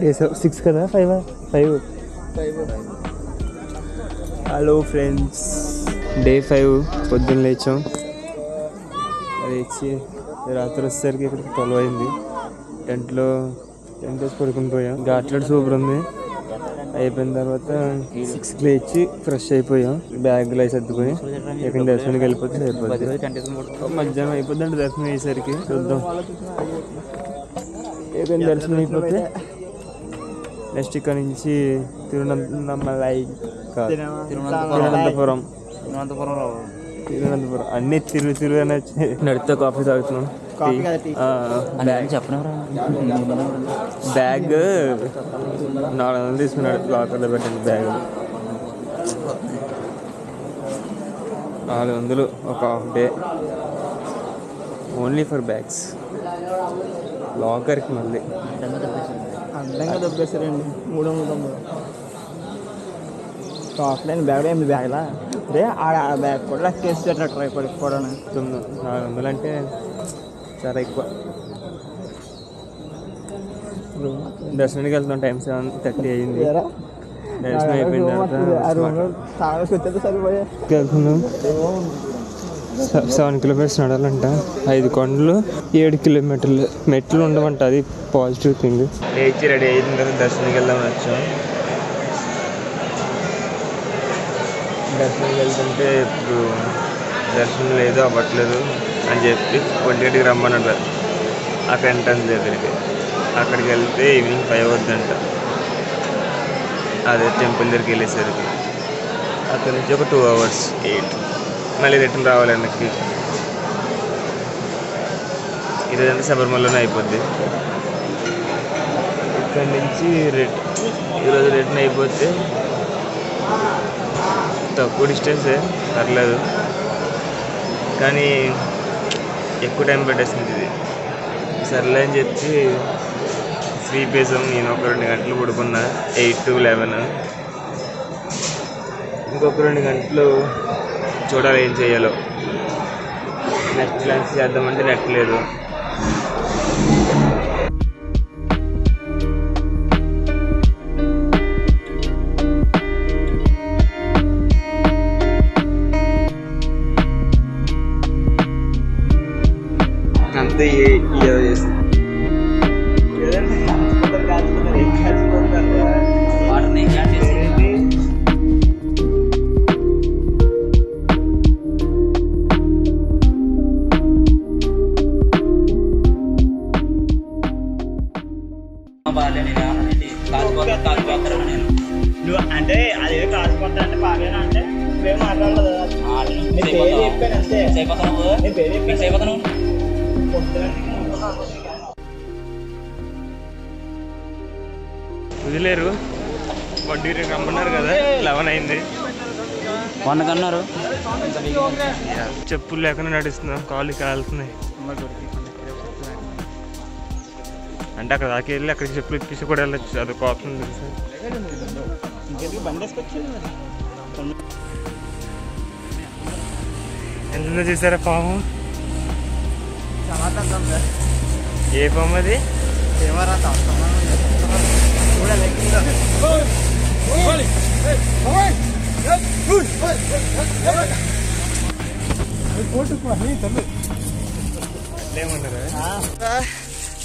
6 కదా 5 hello friends, day 5 పొద్దున్న లేచాం. లేచి రాత్రి వచ్చేసరికి ఇక్కడ 12 అయింది. టెంట్ వేసి పడుకుని పోయాం. ఘాట్లాడు సూపర్ ఉంది. అయిపోయిన తర్వాత 6కి లేచి ఫ్రెష్ అయిపోయాం. బ్యాగ్లో వేసి సర్దుకొని ఇక్కడ దర్శనానికి వెళ్ళిపోతే అయిపోతుంది. మధ్యాహ్నం అయిపోద్దండి దర్శనం అయ్యేసరికి. చూద్దాం, ఏదైనా దర్శనం అయిపోతే నెక్స్ట్ ఇక్కడ నుంచి తిరువనంతపురం అన్ని తిరుగు అని వచ్చి నడితే కాఫీ తాగుతున్నాం. బ్యాగ్ 400 తీసుకున్నాడు. లాకర్లో పెట్టండి బ్యాగ్ 400 ఒక half day only for bags. లాకర్కి మళ్ళీ అడ్డంగా దొబ్బేసారండి. 390 ఆఫ్లైన్ బ్యాగ్ ఏమి బ్యాగ్లా అదే ఆ బ్యాగ్ కూడా లెక్కేసేటట్టు ఇప్పటికి కూడా 400 అంటే చాలా ఎక్కువ. దర్శనానికి వెళ్తాం. టైం 7:30 అయింది. దర్శనం అయిపోయిన వెళ్తున్నాం. 7 కిలోమీటర్స్ నడాలంట. 5 కొండలు 7 కిలోమీటర్లు. మెట్లు ఉండమంట, అది పాజిటివ్ థింగ్. లేచి రెడీ అయిన తర్వాత దర్శనానికి వెళ్దామని వచ్చాం. దర్శనానికి వెళ్తుంటే ఇప్పుడు దర్శనం లేదు, అవ్వట్లేదు అని చెప్పి 28కి రమ్మన్నారు అక్కడ ఎంట్రన్స్ దగ్గరికి. అక్కడికి వెళ్తే ఈవినింగ్ 5 అవుద్దంట. అదే టెంపుల్ దగ్గరికి వెళ్ళేసరికి అక్కడ నుంచి ఒక 2 hours 8 మళ్ళీ రిటర్న్ రావాలి వెనక్కి. ఇదంతా శబరిమలలోనే అయిపోద్ది. ఇక్కడి నుంచి ఈరోజు రిటర్న్ అయిపోతే తక్కువ డిస్టెన్సే, పర్లేదు, కానీ ఎక్కువ టైం పెట్టేసింది ఇది. సర్లే అని చెప్పి స్లీప్ వేసాం. నేను ఒక 2 గంటలు పడుకున్నా, 8 to 11. ఇంకొక 2 గంటలు చూడాలి ఏం చేయాలో. నెక్స్ట్ లంచ్ చేద్దామంటే నెట్ లేదు. అంతే చేసింది. నువ్వు అంటే అదే కాకపోతే అంటే బాగా అంటే నువ్వేం మాట్లాడలేదు. వదిలేరు. 1 రమ్మన్నారు కదా, 11 అయింది. 1 కన్నారు. చెప్పులు లేకుండా నడుస్తున్నాం, కాళ్ళు కాలుతున్నాయి. అంటే అక్కడ దాకా వెళ్ళి అక్కడికి చెప్పులు ఇప్పిసి కూడా వెళ్ళచ్చు, అదొక ఆప్షన్ తెలుసు. ఎంత చూసారా పాము? ఏ పాము అది?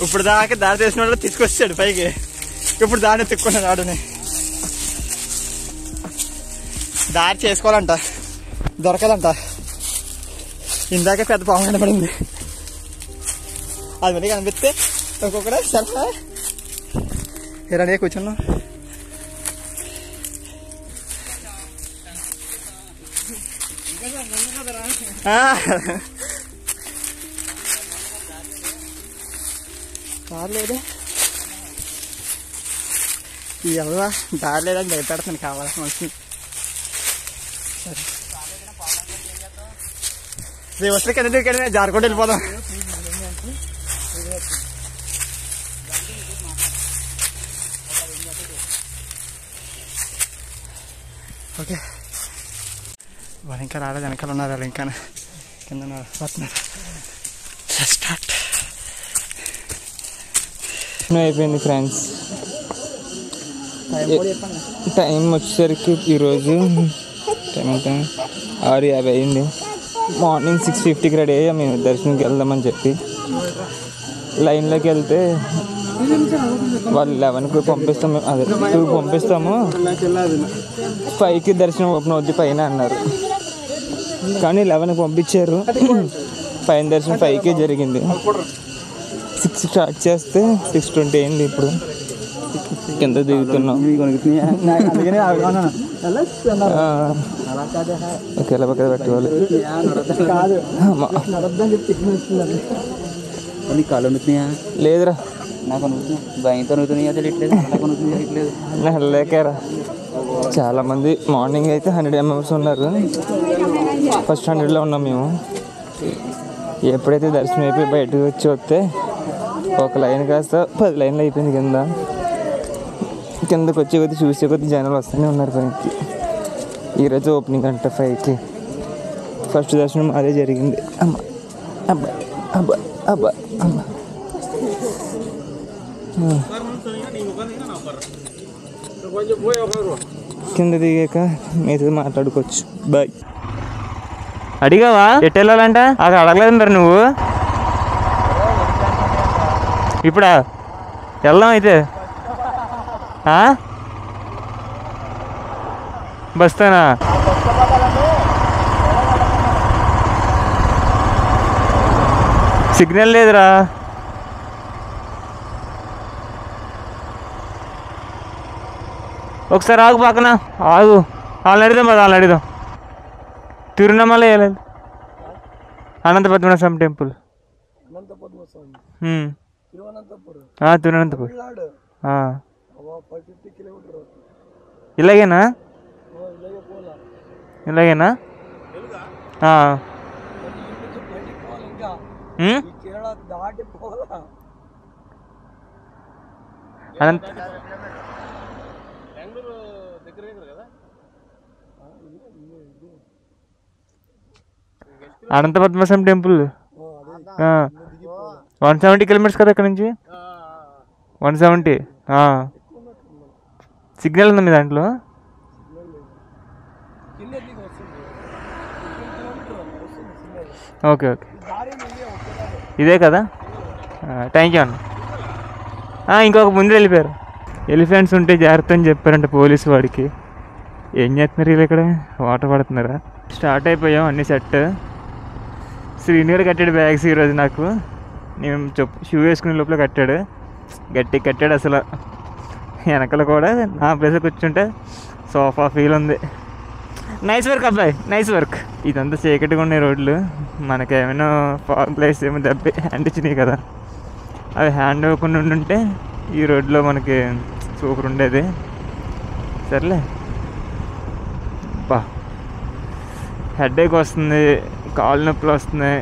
ఇప్పుడు దాకా దారి చేసిన వాళ్ళు తీసుకొచ్చాడు పైకి. ఇప్పుడు దాన్ని తిక్కున్నాడు ఆడుని. దారి చేసుకోవాలంట, దొరకదంట. ఇందాక పెద్ద పాము కనబడింది. అది మళ్ళీ కనిపిస్తే ఒక్కొక్కడే సరే రెడీ కూర్చున్నాం. దారిలేదే ఇవ్వ, దారి లేదని భయపెడతాను కావాల్సిన మనిషి. సరే రేపు వస్తే కింద జారుకుంటూ వెళ్ళిపోదాం. ఓకే, వాళ్ళు ఇంకా రాలేదు, వెనకాల ఉన్నారు. వాళ్ళు ఇంకా కింద వస్తున్నారు. స్టార్ట్ అయిపోయింది ఫ్రెండ్స్. టైం వచ్చేసరికి ఈరోజు టైం ఎంత 6:50 అయింది. మార్నింగ్ 6:50కి రెడీ అయ్యా మేము దర్శనంకి వెళ్దామని చెప్పి. లైన్లోకి వెళ్తే వాళ్ళు 11కి పంపిస్తాము, అదే 2కి పంపిస్తాము, 5కి దర్శనం ఓపెన్ అవుద్ది పైన అన్నారు. కానీ 11కి పంపించారు. పైన దర్శనం 5కే జరిగింది. 6 స్టార్ట్ చేస్తే 6:20 అయింది. ఇప్పుడు కింద దిగుతున్నాం. ఒకేలా పక్కన పెట్టుకోవాలి. లేదురా లేకరా. చాలామంది మార్నింగ్ అయితే 100 మెంబర్స్ ఉన్నారు. ఫస్ట్ 100లో ఉన్నాం మేము. ఎప్పుడైతే దర్శనం అయిపోయి బయటకు వచ్చి వస్తే ఒక లైన్ కాస్త 10 లైన్లు అయిపోయింది. కిందకి వచ్చే కొద్ది చూసే కొద్ది జనాలు వస్తూనే ఉన్నారు పైకి. ఈరోజు ఓపెనింగ్ అంట 5కి. ఫస్ట్ దర్శనం అదే జరిగింది. అమ్మ అబ్బా అబ్బా అబ్బా అమ్మ. కింద దిగాక మీతో మాట్లాడుకోవచ్చు. బాయ్. అడిగావా ఎటు వెళ్ళాలంట? అది అడగలేదు మరి నువ్వు. ఇప్పుడా వెళ్దాం అయితే? బస్తానా? సిగ్నల్ లేదురా. ఒకసారి ఆగు, పక్కన ఆగు. వాళ్ళని అడిదాం, వాళ్ళని అడిదాం. తిరువణమల వెళ్ళాలి. Anantha Padmanabha temple. తిరువనంతపూర్. ఇలాగేనా? ఇలాగేనా? Anantha Padmanabha temple 170 kilometres కదా ఇక్కడ నుంచి. 170. సిగ్నల్ ఉంది మీ దాంట్లో? ఓకే ఓకే, ఇదే కదా. థ్యాంక్ యూ అన్న. ఇంకొక ముందు వెళ్ళిపోయారు. ఎలిఫెంట్స్ ఉంటే జాగ్రత్త అని చెప్పారంట పోలీసు వాడికి. ఏం చేస్తున్నారు వీళ్ళు ఇక్కడ? వాటర్ పడుతున్నారా? స్టార్ట్ అయిపోయాం, అన్నీ సెట్. శ్రీనివాడు కట్టాడు బ్యాగ్స్ ఈరోజు నాకు. నేను షూ వేసుకునే లోపల కట్టాడు. గట్టిగా కట్టాడు అసలు. వెనకాల కూడా నా ప్లేస్ కూర్చుంటే సోఫా ఫీల్ ఉంది. నైస్ వర్క్ అబ్బాయి, నైస్ వర్క్. ఇదంతా చీకటిగా ఉన్నాయి రోడ్లు. మనకేమైనా ఫాగ్ ప్లేస్ ఏమో దెబ్బ హ్యాండ్ ఇచ్చినాయి కదా, అవి హ్యాండ్ ఇవ్వకుండా ఉంటే ఈ రోడ్లో మనకి సూపర్ ఉండేది. సర్లే. బా హెడేక్ వస్తుంది, కాళ్ళు నొప్పులు వస్తున్నాయి,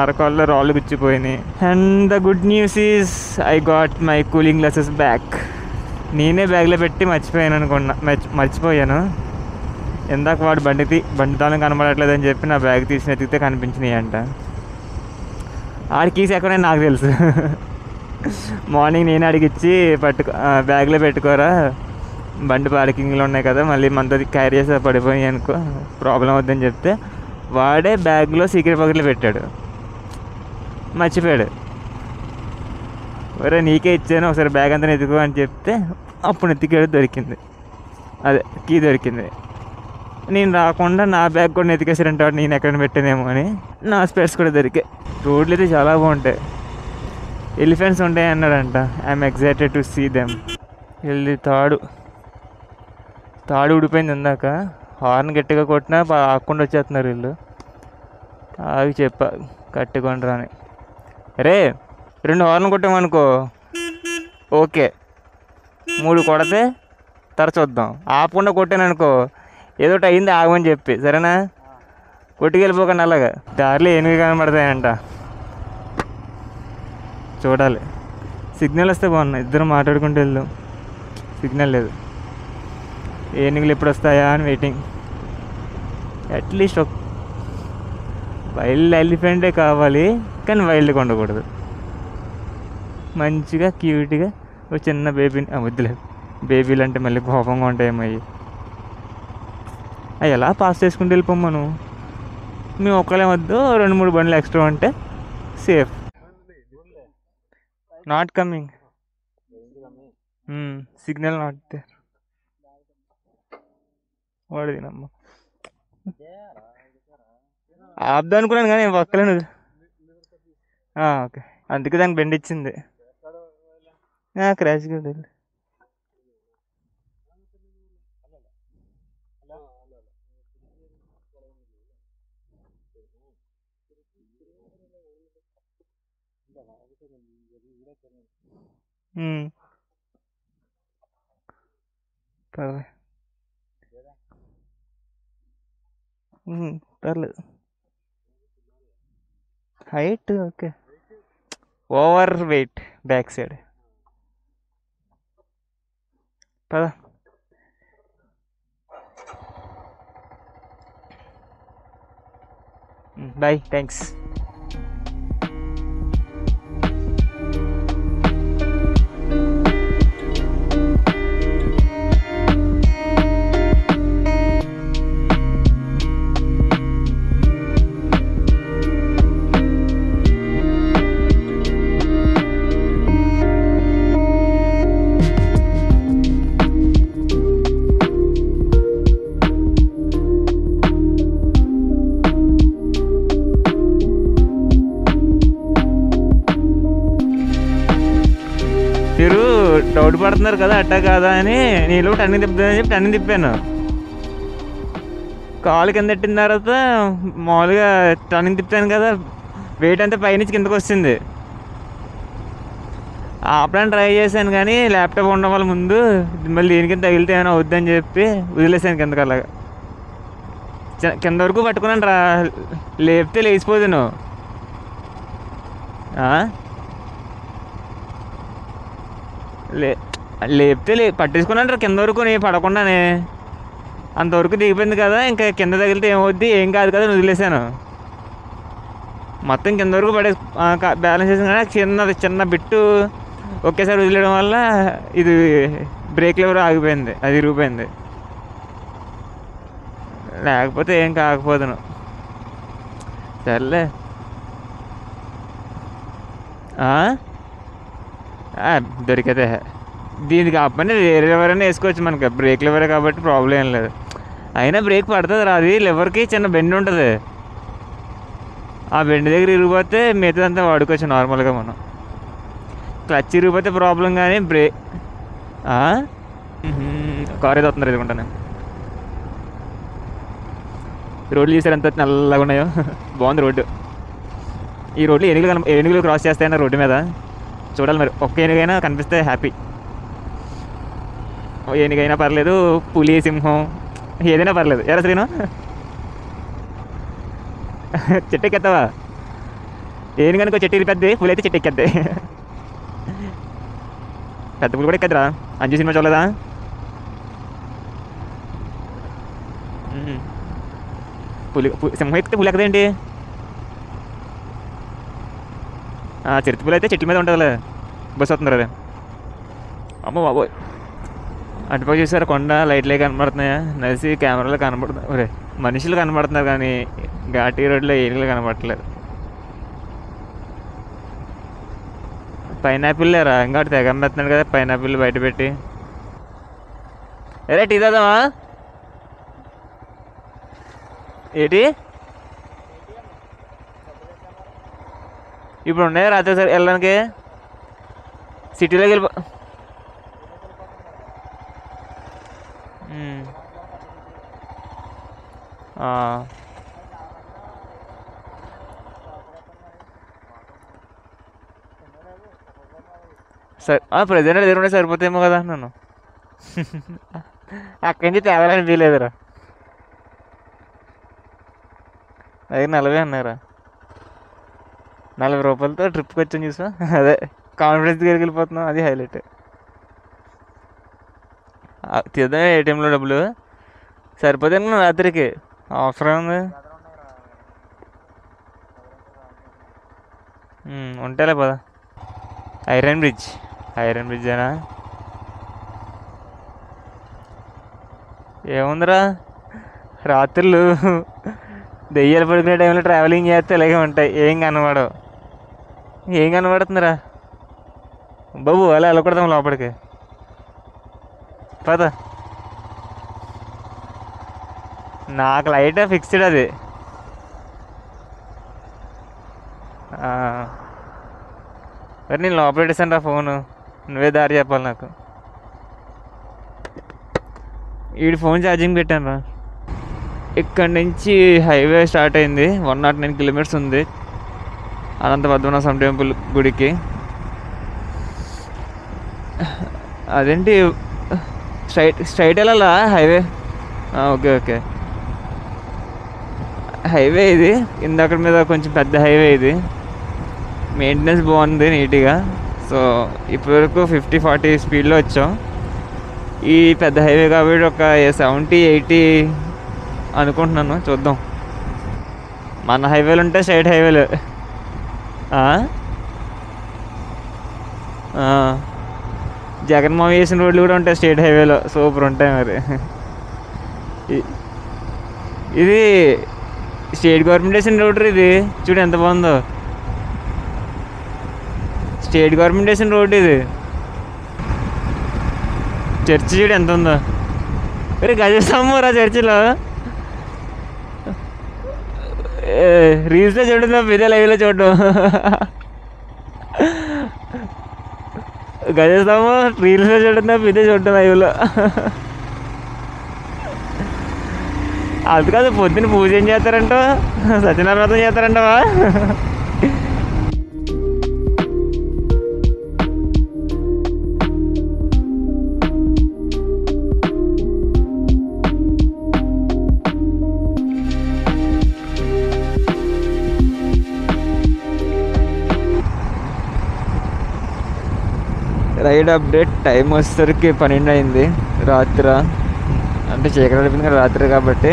అరకాల్లో రాళ్ళు గుచ్చిపోయినాయి. And the good news is I got my cooling glasses back. నేనే బ్యాగ్లో పెట్టి మర్చిపోయాను. ఇందాక వాడు బండి తాళం కనబడట్లేదని చెప్పి నా బ్యాగ్ తీసిన ఎత్తితే కనిపించినాయి అంట. ఆడి కీస్ ఎక్కడైనా నాకు తెలుసు. మార్నింగ్ నేను అడిగిచ్చి బ్యాగ్లో పెట్టుకోరా, బండి పార్కింగ్లో ఉన్నాయి కదా, మళ్ళీ మనతో క్యారీ చేసే పడిపోయి అనుకో ప్రాబ్లం అవుద్దని చెప్తే వాడే బ్యాగ్లో సీక్రెట్ పాకెట్లో పెట్టాడు, మర్చిపోయాడు. ఒరే నీకే ఇచ్చాను, ఒకసారి బ్యాగ్ అంతా ఎత్తుకో అని చెప్తే అప్పుడు ఎత్తికాడు, దొరికింది. అదే కీ దొరికింది. నేను రాకుండా నా బ్యాగ్ కూడా ఎతికేసారంటే నేను ఎక్కడ పెట్టానేమో అని. నా స్పెట్స్ కూడా దొరికాయి. రోడ్లు అయితే చాలా బాగుంటాయి. ఎలిఫెంట్స్ ఉంటాయి అన్నాడంట. I'm excited to see them. వెళ్ళి తాడు ఊడిపోయింది ఇందాక. హార్న్ గట్టిగా కొట్టినా ఆకుండా వచ్చేస్తున్నారు వీళ్ళు. ఆగి చెప్పా కట్టుకొని రాని. రే 2 హార్న్ కొట్టామనుకో ఓకే, 3 కొడితే తరచొద్దాం. ఆపకుండా కొట్టాననుకో ఏదో ఒకటి అయింది ఆగమని చెప్పి, సరేనా? కొట్టుకెళ్ళిపోకండి అలాగా. దారిలో ఏనుగు కనబడతాయంట, చూడాలి. సిగ్నల్ వస్తే బాగున్నాయి. ఇద్దరం మాట్లాడుకుంటూ వెళ్దాం. సిగ్నల్ లేదు. ఏనుగులు ఎప్పుడు వస్తాయా అని వెయిటింగ్. అట్లీస్ట్ ఒక వైల్డ్ ఎలిఫెంటే కావాలి, కానీ వైల్డ్గా ఉండకూడదు. మంచిగా క్యూట్గా ఒక చిన్న బేబీని వద్దులేదు, బేబీలు అంటే మళ్ళీ కోపంగా ఉంటాయేమో అవి. అవి ఎలా పాస్ చేసుకుంటూ వెళ్ళిపోమ్మను. మేము ఒక్కలే వద్దు 2-3 బండ్లు ఎక్స్ట్రా ఉంటే safe. Not coming, signal not there. వాడిదినమ్మ ఆపుదా అనుకున్నాను కానీ ఒక్కలేను. ఓకే, అందుకే దానికి బెండ్ ఇచ్చింది. క్రాష్ కూడా పర్లేదు. Height okay, over weight back side. పదా బాయ్, థ్యాంక్స్. మీరు డౌట్ పడుతున్నారు కదా అట్టా కాదా అని. నేను టర్నింగ్ తిప్పుతుందని చెప్పి టర్నింగ్ తిప్పాను. కాలు కింద పెట్టిన తర్వాత మామూలుగా టర్నింగ్ తిప్పాను కదా, వెయిట్ అంతా పైనుంచి కిందకు వచ్చింది. ఆపడానికి ట్రై చేశాను కానీ ల్యాప్టాప్ ఉండడం వల్ల ముందు మళ్ళీ దేనికి తగిలితే ఏమైనా వద్దని చెప్పి వదిలేసాను కిందకి. అలాగా కింద వరకు పట్టుకున్నాను లేపితే లేచిపోతాను. లేపితే పట్టేసుకున్నాను కింద వరకు, నేను పడకుండానే. అంతవరకు దిగిపోయింది కదా, ఇంకా కింద తగిలితే ఏమవుద్ది, ఏం కాదు కదా అని వదిలేసాను. మొత్తం కింద వరకు బ్యాలెన్స్ చేసాను కానీ చిన్న బిట్టు ఒకేసారి వదిలేయడం వల్ల ఇది బ్రేక్ లెవర్ ఆగిపోయింది, అది ఇరిగిపోయింది. లేకపోతే ఏం కాకపోదును. సర్లే, దొరికితే దీనికి అప్పని వేరే లెవరైనా వేసుకోవచ్చు. మనకి బ్రేక్ లెవరే కాబట్టి ప్రాబ్లం ఏం లేదు. అయినా బ్రేక్ పడుతుంది రా, అది లెవర్కి చిన్న బెండ్ ఉంటుంది. ఆ బెండ్ దగ్గర ఇరిగిపోతే మిగతాదంతా వాడుకోవచ్చు నార్మల్గా మనం. క్లచ్ ఇరిగిపోతే ప్రాబ్లం కానీ బ్రేక్. కార్ ఏదో వస్తున్నారు ఎదుగుంటాను. రోడ్లు చూసారు ఎంత నల్లగా ఉన్నాయో. బాగుంది రోడ్డు. ఈ రోడ్లు ఏనుగులు క్రాస్ చేస్తాయన్న రోడ్డు మీద చూడాలి. మరి ఒక్క ఏనుగైనా కనిపిస్తే హ్యాపీ. ఏనుగైనా పర్లేదు, పులి, సింహం ఏదైనా పర్లేదు. ఎరా శ్రీను, చెట్టు ఎక్కేస్తావా? ఏనుగనుకో చెట్టు వెళ్ళిపోద్ది, పులి అయితే చెట్టు ఎక్కేద్ది. పెద్ద పులి కూడా ఎక్కద్దురా. అంజు సినిమా చూడలేదా? సింహం ఎక్కితే పులి ఎక్కదేంటి? చిరుత పులి అయితే చెట్ల మీద ఉంటుందిలే. బస్సు వస్తున్నారు అదే. అమ్మ బాబోయ్, అటుపక్క చూసారా కొండ లైట్లే కనబడుతున్నాయా? నడిచి కెమెరాలో కనబడుతున్నాయి. ఒరే మనుషులు కనబడుతున్నారు కానీ ఘాటీ రోడ్లో ఏనుగులు కనబడట్లేదు. పైనాపిల్ లేరా? ఇంకా తెగ అమ్మేస్తున్నాడు కదా పైనాపిల్ బయట పెట్టి. ఎరే టీ తాదామా? ఏంటి ఇప్పుడు ఉన్నాయా రాత్రి సార్ వెళ్ళడానికి? సిటీలోకి వెళ్ళిపో. సరే ప్రజెంట్ దగ్గర ఉంటే సరిపోతాయేమో కదా నన్ను. అక్కడి నుంచి తేవాలని వీలేదురా. దగ్గర 40 అన్నారా? 40 రూపాయలతో ట్రిప్కి వచ్చాను చూసా. అదే కాన్ఫిడెన్స్ దగ్గరికి వెళ్ళిపోతున్నాం, అది హైలైట్. తీద్దాం ఏటీఎంలో డబ్బులు సరిపోతే రాత్రికి. అవసరం ఉంది ఉంటేలే పదా. ఐరన్ బ్రిడ్జ్ అయినా ఏముందిరా, రాత్రులు దెయ్యాలు పడుకునే టైంలో ట్రావెలింగ్ చేస్తే ఇలాగే ఉంటాయి. ఏం కనబడవు. ఏం కనబడుతుందిరా బాబు? అలా వెళ్ళకూడదాం లోపలికి. పద. నాకు లైట్ ఫిక్స్డ్ అది. మరి నేను లోపల పెట్టేసాను రా ఫోను. నువ్వే దారి చెప్పాలి నాకు. వీడి ఫోన్ ఛార్జింగ్ పెట్టాను రా. ఇక్కడ నుంచి హైవే స్టార్ట్ అయింది. 109 కిలోమీటర్స్ ఉంది అనంత పద్మనాభ టెంపుల్ గుడికి. అదేంటి స్ట్రైట్ వెళ్ళాలా హైవే? Okay okay. హైవే ఇది. ఇందాక మీద కొంచెం పెద్ద హైవే ఇది. మెయింటెనెన్స్ బాగుంది నీట్గా. సో ఇప్పటివరకు 50-40 స్పీడ్లో వచ్చాం. ఈ పెద్ద హైవే కాబట్టి ఒక 70-80 అనుకుంటున్నాను. చూద్దాం. మన హైవేలు ఉంటాయి, స్ట్రైట్ హైవేలు. జగన్మోహన్ చేసిన రోడ్లు కూడా ఉంటాయి స్టేట్ హైవేలో. సూపర్ ఉంటాయి. మరి ఇది స్టేట్ గవర్నమెంట్ వేసిన రోడ్. ఇది చూడు ఎంత బాగుందో. స్టేట్ గవర్నమెంట్ వేసిన రోడ్ ఇది. చర్చి చూడు ఎంత ఉందో. మరి గజస్తంభం రా చర్చిలో. రీల్స్లో చూడడం, ఇదే లైవ్లో చూడడం. గజస్తంభం రీల్స్లో చూడడం, ఇదే చూడడం లైవ్లో. అది కాదు, పొద్దున్న పూజ ఏం చేస్తారంట? సత్యనారాయణ వ్రతం చేస్తారంటవా? Ride update. టైం వచ్చేసరికి 12 అయింది రాత్రి. అంటే చీకటి అయిపోయింది కదా రాత్రి కాబట్టి.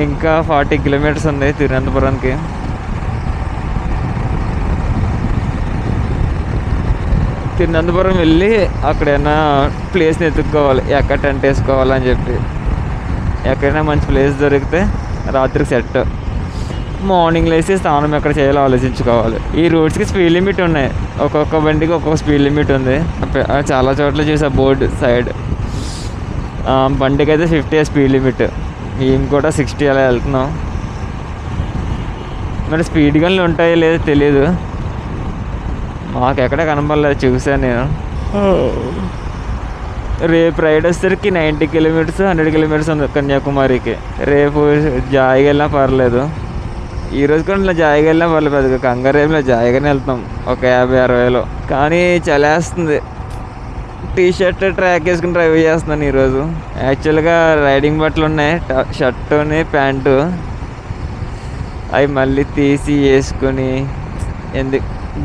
ఇంకా 40 కిలోమీటర్స్ ఉంది తిరువనంతపురానికి. తిరువనంతపురం వెళ్ళి అక్కడైనా ప్లేస్ని ఎత్తుక్కోవాలి, ఎక్కడ టెంట్ వేసుకోవాలని చెప్పి. ఎక్కడైనా మంచి ప్లేస్ దొరికితే రాత్రికి సెట్. మార్నింగ్ లేచి స్నానం ఎక్కడ చేయాలో ఆలోచించుకోవాలి. ఈ రోడ్స్కి స్పీడ్ లిమిట్ ఉన్నాయి. ఒక్కొక్క బండికి ఒక్కొక్క స్పీడ్ లిమిట్ ఉంది. చాలా చోట్ల చూసా బోర్డు సైడ్. బండికి అయితే 50 స్పీడ్ లిమిట్. మేము కూడా 60 అలా వెళ్తున్నాం. మరి స్పీడ్ గన్లు ఉంటాయో లేదో తెలీదు. మాకు ఎక్కడ కనపడలేదు, చూసాను నేను. రేపు రైడ్ వచ్చేసరికి 90 కిలోమీటర్స్ 100 కిలోమీటర్స్ ఉంది కన్యాకుమారికి. రేపు జాయిగా వెళ్ళినా పర్లేదు. ఈరోజు కూడా ఇలా జాయిగా వెళ్ళినా పర్లేదు. పెద్దగా కంగారేపులో జాయిగానే వెళ్తాం ఒక 50-60లో. కానీ చలేస్తుంది. టీ షర్ట్ ట్రాక్ వేసుకుని డ్రైవ్ చేస్తున్నాను ఈరోజు. యాక్చువల్గా రైడింగ్ బట్టలు ఉన్నాయి, షర్టుని ప్యాంటు. అవి మళ్ళీ తీసి వేసుకొని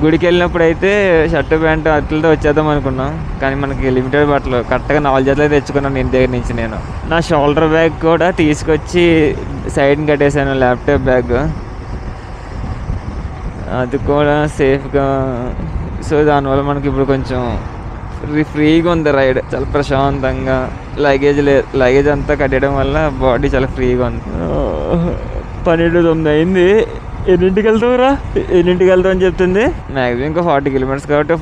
గుడికి వెళ్ళినప్పుడు అయితే షర్టు ప్యాంటు అట్లతో వచ్చేద్దాం అనుకున్నాం. కానీ మనకి లిమిటెడ్ బట్టలు. కరెక్ట్గా 4 జతలు తెచ్చుకున్నాను ఇంటి దగ్గర నుంచి నేను. నా షోల్డర్ బ్యాగ్ కూడా తీసుకొచ్చి సైడ్ని కట్టేసాను, ల్యాప్టాప్ బ్యాగ్. అది కూడా సేఫ్గా. సో దానివల్ల మనకి ఇప్పుడు కొంచెం ఫ్రీగా ఉంది రైడ్. చాలా ప్రశాంతంగా. లగేజ్ అంతా కట్టడం వల్ల బాడీ చాలా ఫ్రీగా ఉంది. 12:09 అయింది. ఎన్నింటికి వెళ్తావురా? ఎన్నింటికి వెళ్తావు అని చెప్తుంది. మ్యాక్సిమం ఇంకా 40 కిలోమీటర్స్ కాబట్టి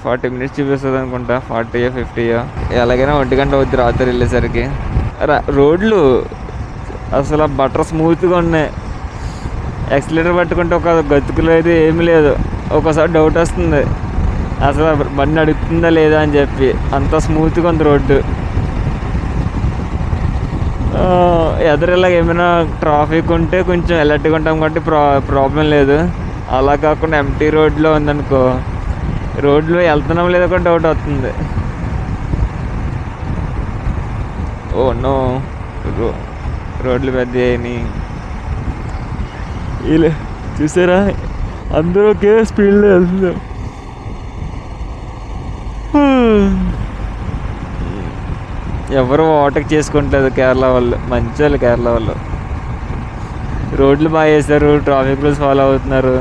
40 మినిట్స్ చూపిస్తుంది అనుకుంటా. 40 50 ఎలాగైనా 1 గంట అవుద్ది రాత్రి వెళ్ళేసరికి. రోడ్లు అసలు బటర్ స్మూత్గా ఉన్నాయి. యాక్సిలేటర్ పట్టుకుంటే ఒక గతుకు లేదు, ఏమి లేదు. ఒక్కోసారి డౌట్ వస్తుంది అసలు బండి నడుపుతుందా లేదా అని చెప్పి. అంత స్మూత్గా ఉంది రోడ్డు. ఎదురులాగా ఏమైనా ట్రాఫిక్ ఉంటే కొంచెం అలర్ట్గా ఉంటాం కాబట్టి ప్రాబ్లం లేదు. అలా కాకుండా ఎంటీ రోడ్లో ఉందనుకో, రోడ్లో వెళ్తున్నాం లేదా కూడా డౌట్ వస్తుంది. ఓ నో, రోడ్లు పెద్ద అయినాయి. ఇలా చూసారా, అందరూ ఒకే స్పీడ్లో వెళ్తున్నాం. ఎవరు ఓవర్టేక్ చేసుకుంటారు కేరళ వాళ్ళు. మంచి వాళ్ళు కేరళ వాళ్ళు. రోడ్లు బాగా వేస్తారు, ట్రాఫిక్ రూల్స్ ఫాలో అవుతున్నారు.